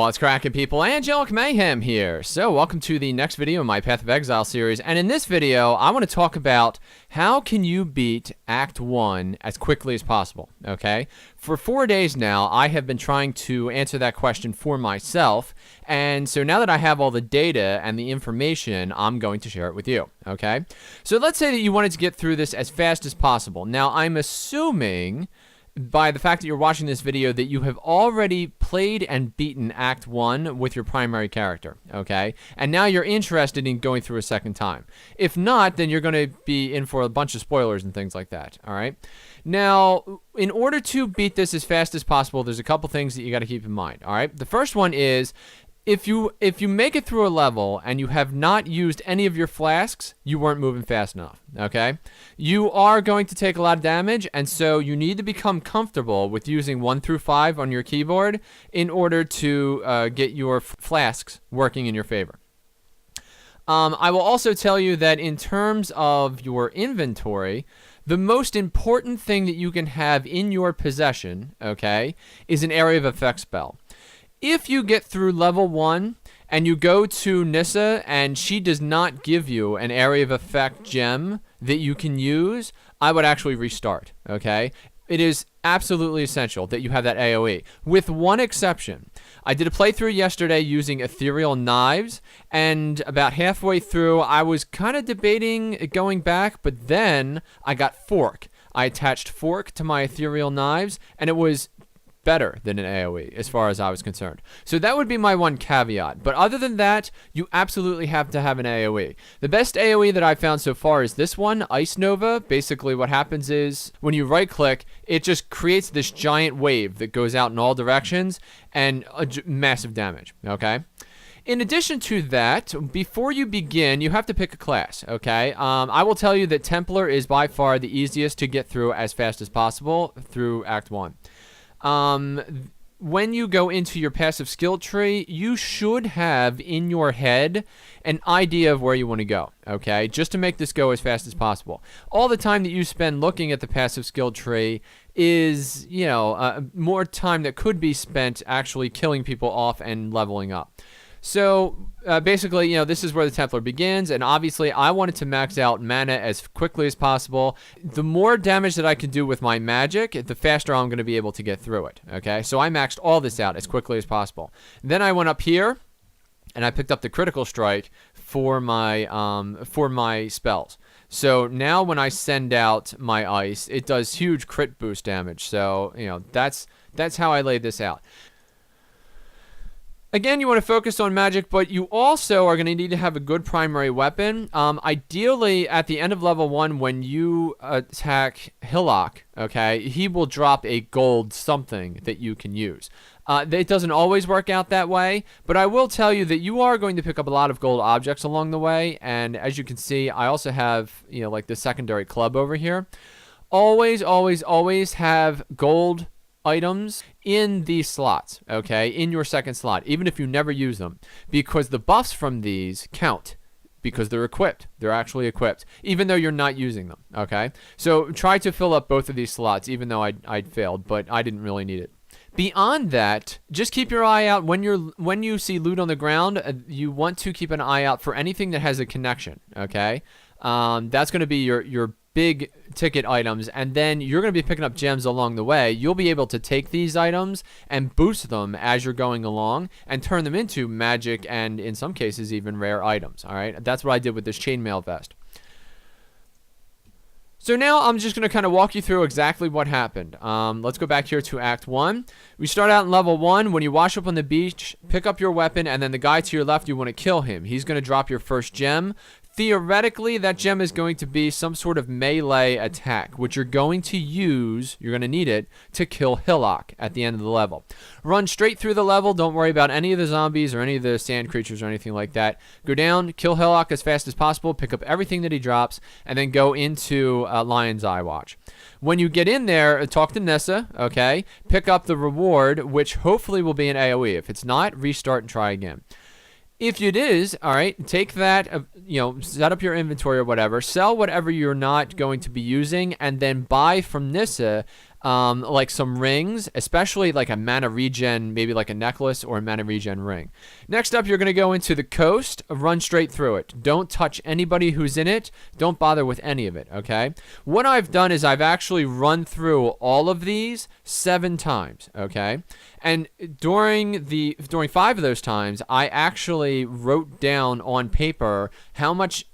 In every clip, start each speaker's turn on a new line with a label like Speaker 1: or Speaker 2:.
Speaker 1: What's cracking, people? Angelic Mayhem here. So welcome to the next video in my Path of Exile series, and in this video I want to talk about how can you beat Act 1 as quickly as possible, okay? For 4 days now I have been trying to answer that question for myself, and so now that I have all the data and the information, I'm going to share it with you, okay? So let's say that you wanted to get through this as fast as possible. Now I'm assuming by the fact that you're watching this video that you have already played and beaten Act 1 with your primary character, okay? And now you're interested in going through a second time. If not, then you're going to be in for a bunch of spoilers and things like that, all right? Now, in order to beat this as fast as possible, there's a couple things that you got to keep in mind, all right? The first one is, if you make it through a level and you have not used any of your flasks, you weren't moving fast enough, okay? You are going to take a lot of damage, and so you need to become comfortable with using 1 through 5 on your keyboard in order to get your flasks working in your favor. I will also tell you that in terms of your inventory, the most important thing that you can have in your possession, okay, is an area of effect spell. If you get through level 1 and you go to Nissa and she does not give you an area of effect gem that you can use, I would actually restart, okay? It is absolutely essential that you have that AoE, with one exception. I did a playthrough yesterday using ethereal knives, and about halfway through I was kind of debating going back, but then I got fork. I attached fork to my ethereal knives, and it was better than an AoE as far as I was concerned. So that would be my one caveat. But other than that, you absolutely have to have an AoE. The best AoE that I've found so far is this one, Ice Nova. Basically what happens is when you right click, it just creates this giant wave that goes out in all directions and massive damage, okay? In addition to that, before you begin, you have to pick a class, okay? I will tell you that Templar is by far the easiest to get through as fast as possible through Act 1. When you go into your passive skill tree, you should have in your head an idea of where you want to go, okay? Just to make this go as fast as possible. All the time that you spend looking at the passive skill tree is, you know, more time that could be spent actually killing people off and leveling up. So basically, you know, this is where the Templar begins, and obviously I wanted to max out mana as quickly as possible. The more damage that I can do with my magic, the faster I'm going to be able to get through it, okay? So I maxed all this out as quickly as possible. Then I went up here, and I picked up the critical strike for my spells. So now when I send out my ice, it does huge crit boost damage. So, you know, that's how I laid this out. Again, you want to focus on magic, but you also are going to need to have a good primary weapon. Ideally, at the end of level 1, when you attack Hillock, okay, he will drop a gold something that you can use. It doesn't always work out that way, but I will tell you that you are going to pick up a lot of gold objects along the way, and as you can see, I also have, you know, like the secondary club over here. Always, always, always have gold items in these slots, okay, in your second slot, even if you never use them, because the buffs from these count because they're equipped. They're actually equipped, even though you're not using them, okay? So try to fill up both of these slots, even though I'd failed, but I didn't really need it. Beyond that, just keep your eye out when you see loot on the ground. You want to keep an eye out for anything that has a connection, okay? That's going to be your big ticket items, and then you're going to be picking up gems along the way. You'll be able to take these items and boost them as you're going along and turn them into magic and in some cases even rare items, all right? That's what I did with this chainmail vest. So now I'm just going to kind of walk you through exactly what happened. Let's go back here to Act 1. We start out in level 1. When you wash up on the beach, pick up your weapon, and then the guy to your left, you want to kill him. He's going to drop your first gem. Theoretically, that gem is going to be some sort of melee attack, which you're going to use, you're going to need it, to kill Hillock at the end of the level. Run straight through the level. Don't worry about any of the zombies or any of the sand creatures or anything like that. Go down, kill Hillock as fast as possible, pick up everything that he drops, and then go into Lion's Eye Watch. When you get in there, talk to Nissa, okay? Pick up the reward, which hopefully will be an AoE. If it's not, restart and try again. If it is, all right, take that, you know, set up your inventory or whatever, sell whatever you're not going to be using, and then buy from Nissa like some rings, especially like a mana regen, maybe like a necklace or a mana regen ring. Next up, you're going to go into the coast, run straight through it. Don't touch anybody who's in it. Don't bother with any of it, okay? What I've done is I've actually run through all of these 7 times, okay? And during 5 of those times, I actually wrote down on paper how much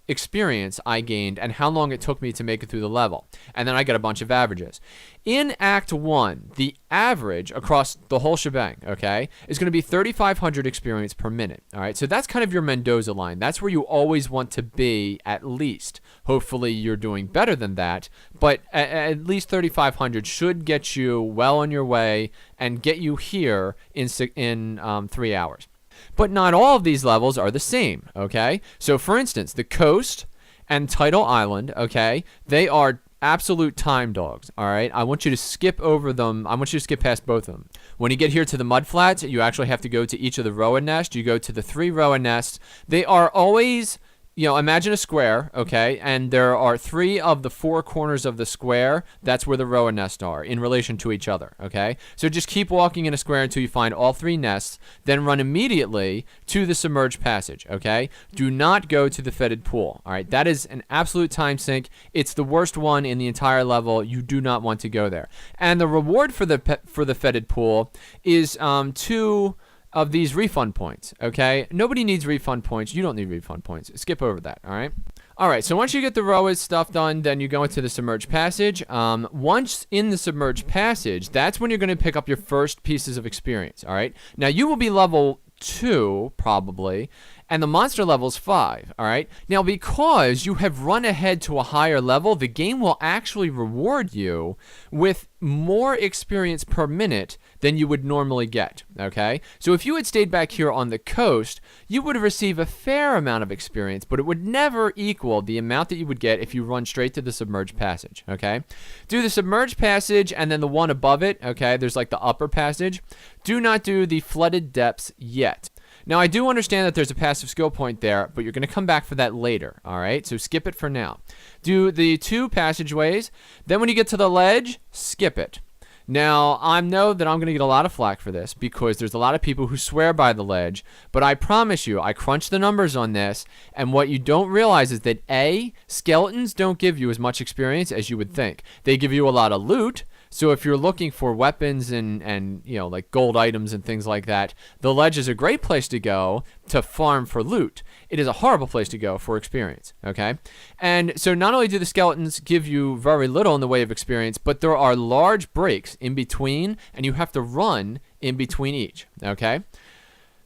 Speaker 1: experience I gained and how long it took me to make it through the level. And then I get a bunch of averages. In Act 1, the average across the whole shebang, okay, is going to be 3,500 experience per minute. All right, so that's kind of your Mendoza line. That's where you always want to be at least. Hopefully you're doing better than that, but at least 3,500 should get you well on your way and get you here in 3 hours. But not all of these levels are the same, okay? So, for instance, the coast and Tidal Island, okay, they are absolute time dogs, all right? I want you to skip over them. I want you to skip past both of them. When you get here to the mud flats, you actually have to go to each of the Roa nests. You go to the 3 Roa nests. They are always, imagine a square, okay? And there are 3 of the 4 corners of the square. That's where the Roa nests are in relation to each other, okay? So just keep walking in a square until you find all 3 nests, then run immediately to the submerged passage, okay? Do not go to the fetid pool, all right? That is an absolute time sink. It's the worst one in the entire level. You do not want to go there. And the reward for the fetid pool is 2 of these refund points, okay? Nobody needs refund points. You don't need refund points. Skip over that, all right? All right, so once you get the Roa's stuff done, then you go into the submerged passage. Once in the submerged passage, that's when you're going to pick up your first pieces of experience, all right? Now, you will be level 2, probably, and the monster level's 5, all right? Now, because you have run ahead to a higher level, the game will actually reward you with more experience per minute than you would normally get, okay? So if you had stayed back here on the coast, you would have received a fair amount of experience, but it would never equal the amount that you would get if you run straight to the submerged passage, okay? Do the submerged passage and then the one above it, okay? There's like the upper passage. Do not do the flooded depths yet. Now, I do understand that there's a passive skill point there, but you're going to come back for that later, all right? So skip it for now. Do the 2 passageways. Then when you get to the ledge, skip it. Now, I know that I'm going to get a lot of flack for this because there's a lot of people who swear by the ledge, but I promise you, I crunched the numbers on this, and what you don't realize is that A, skeletons don't give you as much experience as you would think. They give you a lot of loot. So if you're looking for weapons and like gold items and things like that, the ledge is a great place to go to farm for loot. It is a horrible place to go for experience, okay? And so not only do the skeletons give you very little in the way of experience, but there are large breaks in between, and you have to run in between each, okay?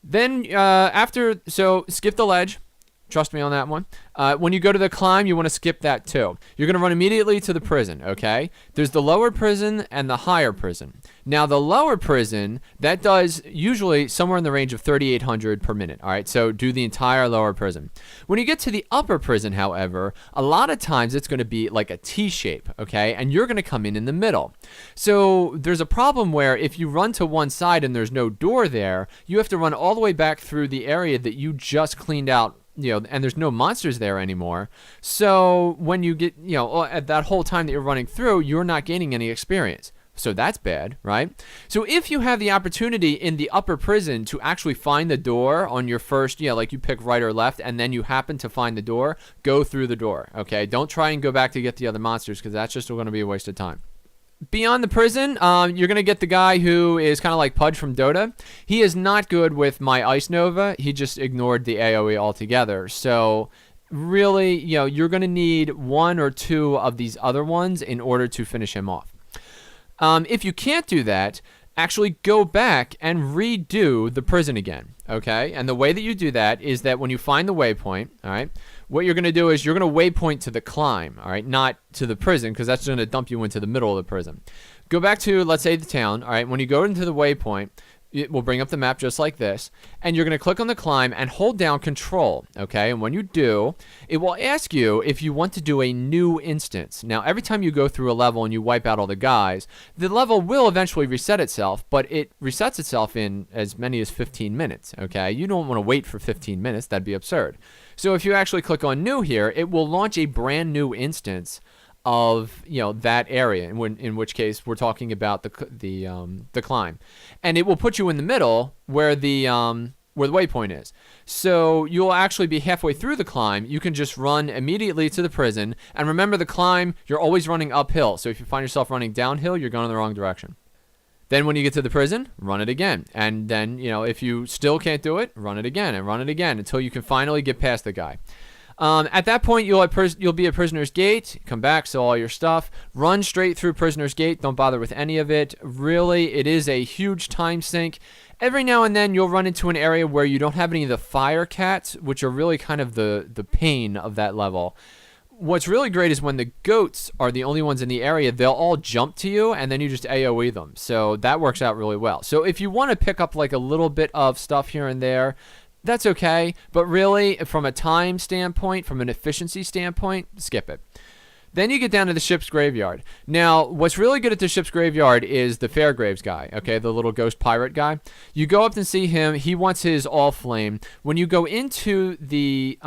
Speaker 1: Then so skip the ledge. Trust me on that one. When you go to the climb, you want to skip that too. You're going to run immediately to the prison, okay? There's the lower prison and the higher prison. Now, the lower prison, that does usually somewhere in the range of 3,800 per minute, all right? So do the entire lower prison. When you get to the upper prison, however, a lot of times it's going to be like a T shape, okay? And you're going to come in the middle. So there's a problem where if you run to one side and there's no door there, you have to run all the way back through the area that you just cleaned out, and there's no monsters there anymore. So when you get, at that whole time that you're running through, you're not gaining any experience. So that's bad, right? So if you have the opportunity in the upper prison to actually find the door on your first, like you pick right or left, and then you happen to find the door, go through the door, okay? Don't try and go back to get the other monsters because that's just going to be a waste of time. Beyond the prison, you're going to get the guy who is kind of like Pudge from Dota. He is not good with my Ice Nova. He just ignored the AoE altogether. So really, you're going to need 1 or 2 of these other ones in order to finish him off. If you can't do that, actually go back and redo the prison again, okay? And the way that you do that is that when you find the waypoint, all right, what you're going to do is you're going to waypoint to the climb, all right, not to the prison because that's going to dump you into the middle of the prison. Go back to, let's say, the town, all right? When you go into the waypoint, it will bring up the map just like this, and you're going to click on the climb and hold down Control, okay? And when you do, it will ask you if you want to do a new instance. Now, every time you go through a level and you wipe out all the guys, the level will eventually reset itself, but it resets itself in as many as 15 minutes, okay? You don't want to wait for 15 minutes. That'd be absurd. So if you actually click on New here, it will launch a brand new instance of that area, in which case we're talking about the climb, and it will put you in the middle where the waypoint is. So you'll actually be halfway through the climb. You can just run immediately to the prison, and remember, the climb, you're always running uphill, so if you find yourself running downhill, you're going in the wrong direction. Then when you get to the prison, run it again. And then, if you still can't do it, run it again and run it again until you can finally get past the guy. At that point, you'll be at Prisoner's Gate. Come back, sell all your stuff. Run straight through Prisoner's Gate. Don't bother with any of it. Really, it is a huge time sink. Every now and then, you'll run into an area where you don't have any of the fire cats, which are really kind of the pain of that level. What's really great is when the goats are the only ones in the area, they'll all jump to you, and then you just AoE them. So that works out really well. So if you want to pick up like a little bit of stuff here and there, that's okay. But really, from a time standpoint, from an efficiency standpoint, skip it. Then you get down to the ship's graveyard. Now, what's really good at the ship's graveyard is the Fairgraves guy, okay, the little ghost pirate guy. You go up and see him. He wants his all flame. When you go into the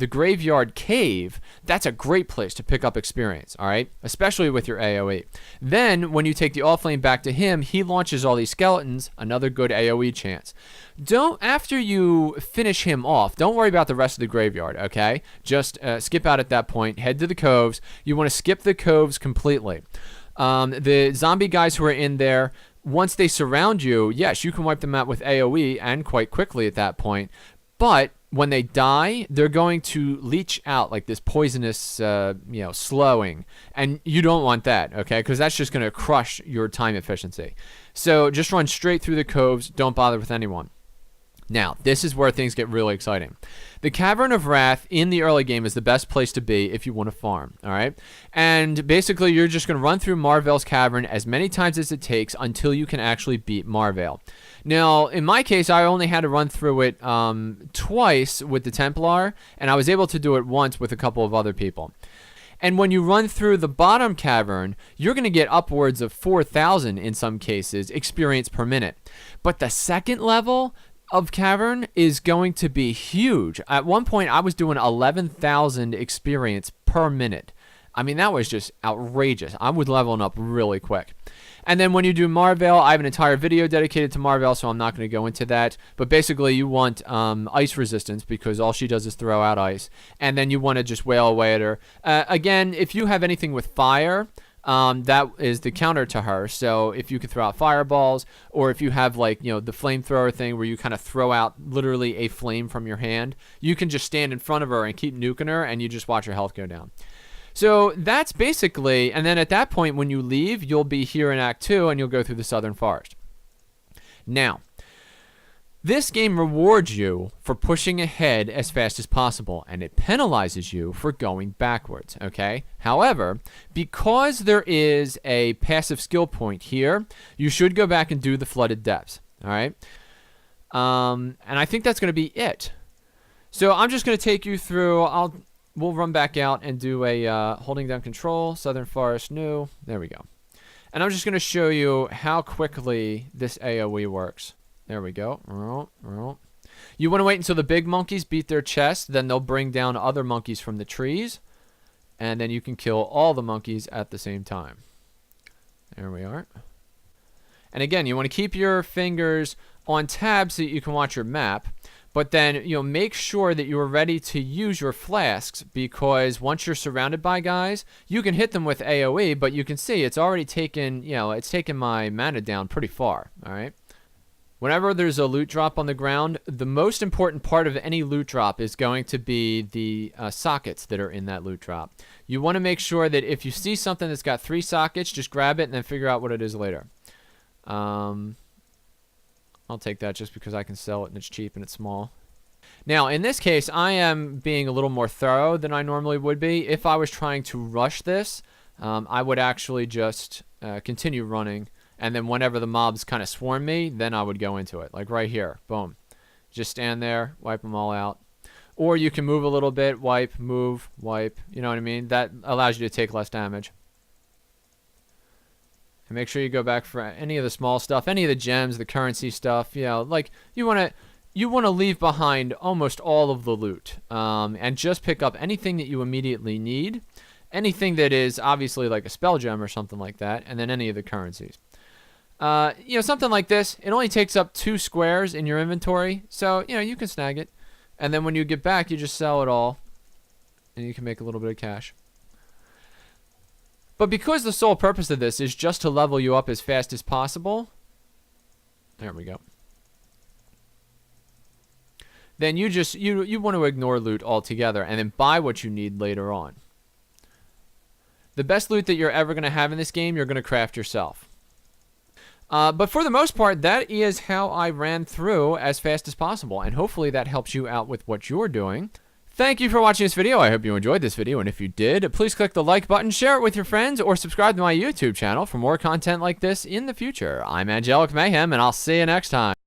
Speaker 1: graveyard cave, that's a great place to pick up experience, all right, especially with your AoE. Then, when you take the all flame back to him, he launches all these skeletons, another good AoE chance. After you finish him off, don't worry about the rest of the graveyard, okay? Just skip out at that point. Head to the coves. You want to skip the coves completely. The zombie guys who are in there, once they surround you, yes, you can wipe them out with AoE and quite quickly at that point. But when they die, they're going to leach out like this poisonous, slowing. And you don't want that, okay? Because that's just going to crush your time efficiency. So just run straight through the coves. Don't bother with anyone. Now, this is where things get really exciting. The Cavern of Wrath in the early game is the best place to be if you want to farm, all right? And basically, you're just going to run through Marvale's Cavern as many times as it takes until you can actually beat Marvale. Now, in my case, I only had to run through it twice with the Templar, and I was able to do it once with a couple of other people. And when you run through the bottom cavern, you're going to get upwards of 4,000 in some cases experience per minute. But the second level of cavern is going to be huge. At one point, I was doing 11,000 experience per minute. I mean, that was just outrageous. I was leveling up really quick. And then when you do Marvale, I have an entire video dedicated to Marvale, so I'm not going to go into that. But basically, you want ice resistance because all she does is throw out ice. And then you want to just wail away at her. Again, if you have anything with fire, that is the counter to her. So if you could throw out fireballs, or if you have the flamethrower thing where you kind of throw out literally a flame from your hand, you can just stand in front of her and keep nuking her, and you just watch her health go down. So that's basically, and then at that point when you leave, you'll be here in Act 2 and you'll go through the Southern Forest. Now, this game rewards you for pushing ahead as fast as possible, and it penalizes you for going backwards, okay? However, because there is a passive skill point here, you should go back and do the Flooded Depths, all right? And I think that's going to be it. So I'm just going to take you through, we'll run back out and do a holding down control, Southern Forest new, there we go. And I'm just going to show you how quickly this AoE works. There we go. You want to wait until the big monkeys beat their chest, then they'll bring down other monkeys from the trees, and then you can kill all the monkeys at the same time. There we are. And again, you want to keep your fingers on tab so that you can watch your map, but then make sure that you are ready to use your flasks, because once you're surrounded by guys, you can hit them with AoE, but you can see it's already taken, it's taken my mana down pretty far, all right? Whenever there's a loot drop on the ground, the most important part of any loot drop is going to be the sockets that are in that loot drop. You want to make sure that if you see something that's got 3 sockets, just grab it and then figure out what it is later. I'll take that just because I can sell it and it's cheap and it's small. Now, in this case, I am being a little more thorough than I normally would be. If I was trying to rush this, I would actually just continue running. And then whenever the mobs kind of swarm me, then I would go into it. Like right here. Boom. Just stand there, wipe them all out. Or you can move a little bit, wipe, move, wipe. You know what I mean? That allows you to take less damage. And make sure you go back for any of the small stuff, any of the gems, the currency stuff. You want to leave behind almost all of the loot. And just pick up anything that you immediately need. anything that is obviously like a spell gem or something like that, and then any of the currencies. Something like this, it only takes up 2 squares in your inventory, so, you can snag it. And then when you get back, you just sell it all, and you can make a little bit of cash. But because the sole purpose of this is just to level you up as fast as possible, there we go. Then you want to ignore loot altogether and then buy what you need later on. The best loot that you're ever going to have in this game, you're going to craft yourself. But for the most part, that is how I ran through as fast as possible, and hopefully that helps you out with what you're doing. Thank you for watching this video. I hope you enjoyed this video, and if you did, please click the like button, share it with your friends, or subscribe to my YouTube channel for more content like this in the future. I'm Angelic Mayhem, and I'll see you next time.